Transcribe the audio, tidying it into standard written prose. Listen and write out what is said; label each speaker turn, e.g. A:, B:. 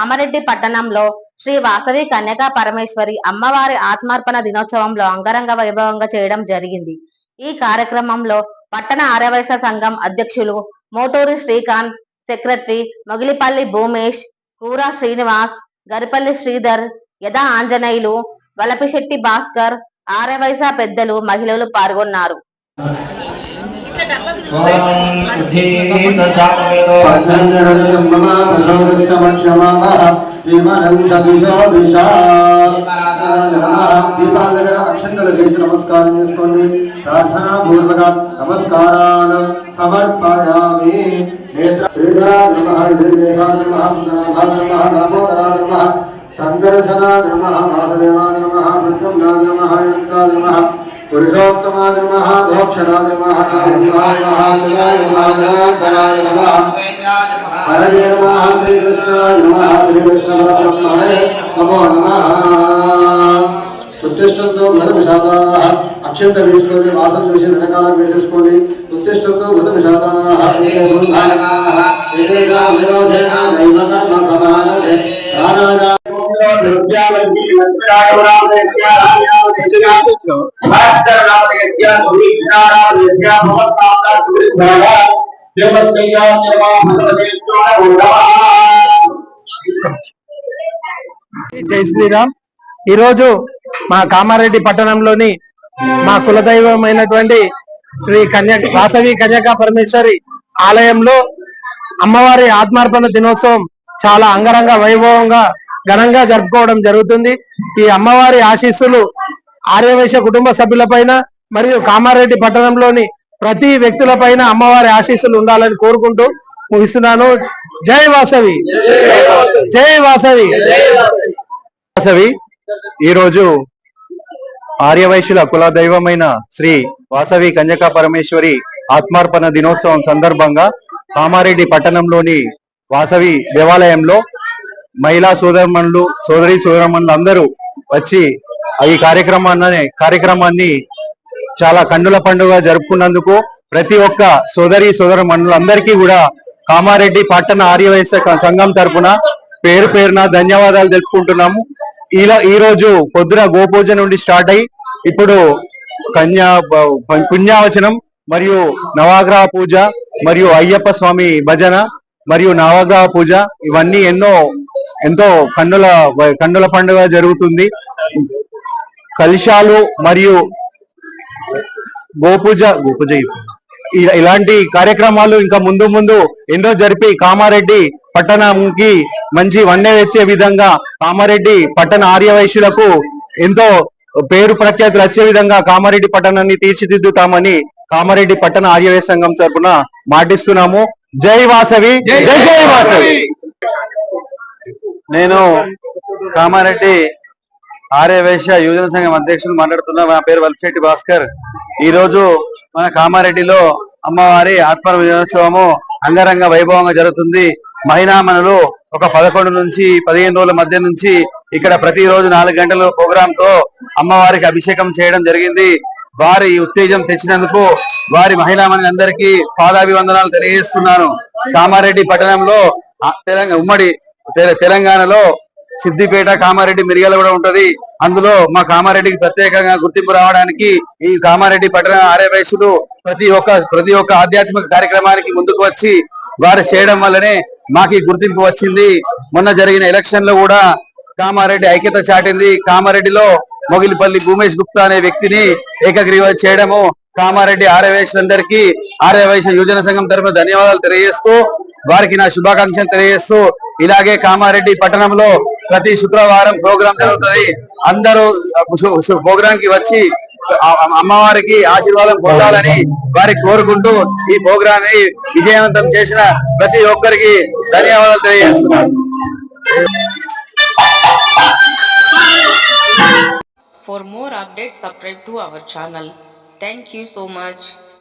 A: కామారెడ్డి పట్టణంలో శ్రీ వాసవి కన్యకా పరమేశ్వరి అమ్మవారి ఆత్మార్పణ దినోత్సవంలో అంగరంగ వైభవంగా చేయడం జరిగింది. ఈ కార్యక్రమంలో పట్టణ ఆర్యవైశ్య సంఘం అధ్యక్షులు మోటూరి శ్రీకాంత్, సెక్రటరీ మొగిలిపల్లి భూమేష్, కూర శ్రీనివాస్, గరిపల్లి శ్రీధర్, యదా ఆంజనేయులు, వలపిశెట్టి భాస్కర్, ఆర్యవైశ్య పెద్దలు, మహిళలు పాల్గొన్నారు.
B: అక్షంతలు వేసి నమస్కారం చేసుకోండి. ప్రార్థనా పూర్వక నమస్కారాలు సమర్పయామి. శంకర్షణాయ నమః, వాసుదేవాయ నమః, మృత్యుంజయాయ నమః, అనంతాయ నమః, పురుషోత్తమాయ నమః, దోక్షరాయ నమః, నారాయణాయ నమః, జనార్దనాయ నమః, హరయే నమః, శ్రీకృష్ణాయ నమః, శ్రీకృష్ణ పరబ్రహ్మణే నమో నమః. ఉత్తిష్టంతో భద్రమిషాదా అక్షంత వేసుకోండి. వాసన వేసి వెనకాలం వేసేసుకోండి. ఉత్తిష్టంతో భద్రమిషాదా
C: జై శ్రీరామ్. ఈరోజు మా కామారెడ్డి పట్టణంలోని మా కులదైవమైనటువంటి శ్రీ వాసవి కన్యకా పరమేశ్వరి ఆలయంలో అమ్మవారి ఆత్మార్పణ దినోత్సవం చాలా అంగరంగ వైభవంగా ఘనంగా జరుపుకోవడం జరుగుతుంది. ఈ అమ్మవారి ఆశీస్సులు ఆర్యవైశ్య కుటుంబ సభ్యులపైన మరియు కామారెడ్డి పట్టణంలోని ప్రతి వ్యక్తులపైన అమ్మవారి ఆశీస్సులు ఉండాలని కోరుకుంటూ ముగిస్తున్నాను. జై వాసవి, జై వాసవి.
D: వాసవి ఈరోజు ఆర్యవైశ్యుల కుల దైవమైన శ్రీ వాసవి కన్యకా పరమేశ్వరి ఆత్మార్పణ దినోత్సవం సందర్భంగా కామారెడ్డి పట్టణంలోని వాసవి దేవాలయంలో మహిళా సోదరి సోదరమణులు అందరూ వచ్చి ఈ కార్యక్రమాన్ని చాలా కన్నుల పండుగ జరుపుకున్నందుకు ప్రతి ఒక్క సోదరమణులందరికీ కూడా కామారెడ్డి పట్టణ ఆర్యవైశ్య సంఘం తరపున పేరు పేరున ధన్యవాదాలు తెలుపుకుంటున్నాము. ఈ రోజు పొద్దున గోపూజ నుండి స్టార్ట్ అయ్యి ఇప్పుడు పుణ్యావచనం మరియు నవగ్రహ పూజ మరియు అయ్యప్ప స్వామి భజన మరియు నవగ్రహ పూజ ఇవన్నీ ఎంతో కన్నుల పండుగ జరుగుతుంది. కలశాలు మరియు గోపూజ ఇలాంటి కార్యక్రమాలు ఇంకా ముందు ఎన్నో జరిపి కామారెడ్డి పట్టణంకి మంచి వన్నె వచ్చే విధంగా కామారెడ్డి పట్టణ ఆర్యవైశ్యులకు ఎంతో పేరు ప్రఖ్యాతులు వచ్చే విధంగా కామారెడ్డి పట్టణాన్ని తీర్చిదిద్దుతామని కామారెడ్డి పట్టణ ఆర్యవైశ్య సంఘం తరపున మాటిస్తున్నాము. జై వాసవి, జై జై వాసవి.
E: నేను కామారెడ్డి ఆర్యవైశ్య యువజన సంఘం అధ్యక్షులు మాట్లాడుతున్నా. నా పేరు వలపిశెట్టి భాస్కర్. ఈ రోజు మన కామారెడ్డిలో అమ్మవారి ఆత్మార్పణ దినోత్సవము అంగరంగ వైభవంగా జరుగుతుంది. మహిళామణులు ఒక 11 నుంచి 15 రోజుల మధ్య నుంచి ఇక్కడ ప్రతిరోజు 4 గంటల ప్రోగ్రామ్ తో అమ్మవారికి అభిషేకం చేయడం జరిగింది. వారి ఉత్తేజం తెచ్చినందుకు వారి మహిళామణులందరికీ పాదాభివందనాలు తెలియజేస్తున్నాను. కామారెడ్డి పట్టణంలో ఉమ్మడి తెలంగాణలో సిద్దిపేట, కామారెడ్డి, మిర్యాల కూడా ఉంటది. అందులో మా కామారెడ్డికి ప్రత్యేకంగా గుర్తింపు రావడానికి ఈ కామారెడ్డి పట్టణ ఆర్యవైశ్యులు ప్రతి ఒక్క ఆధ్యాత్మిక కార్యక్రమానికి ముందుకు వచ్చి వారు చేయడం వల్లనే మాకు ఈ గుర్తింపు వచ్చింది. మొన్న జరిగిన ఎలక్షన్ లో కూడా కామారెడ్డి ఐక్యత చాటింది. కామారెడ్డిలో మొగిలిపల్లి భూమేష్ గుప్తా అనే వ్యక్తిని ఏకగ్రీవ చేయడము కామారెడ్డి ఆర్యవైశ్యులందరికీ ఆర్యవైశ్య యువజన సంఘం తరఫున ధన్యవాదాలు తెలియజేస్తూ వారికి నా శుభాకాంక్షలు తెలియజేస్తూ, ఇలాగే కామారెడ్డి పట్టణంలో ప్రతి శుక్రవారం ప్రోగ్రాం జరుగుతుంది. అందరూ ప్రోగ్రాం కి వచ్చి అమ్మవారికి ఆశీర్వాదం పొందాలని వారికి కోరుకుంటూ ఈ ప్రోగ్రాన్ని విజయవంతం చేసిన ప్రతి ఒక్కరికి ధన్యవాదాలు తెలియజేస్తున్నాను.
F: For more updates, subscribe to our channel. Thank you so much.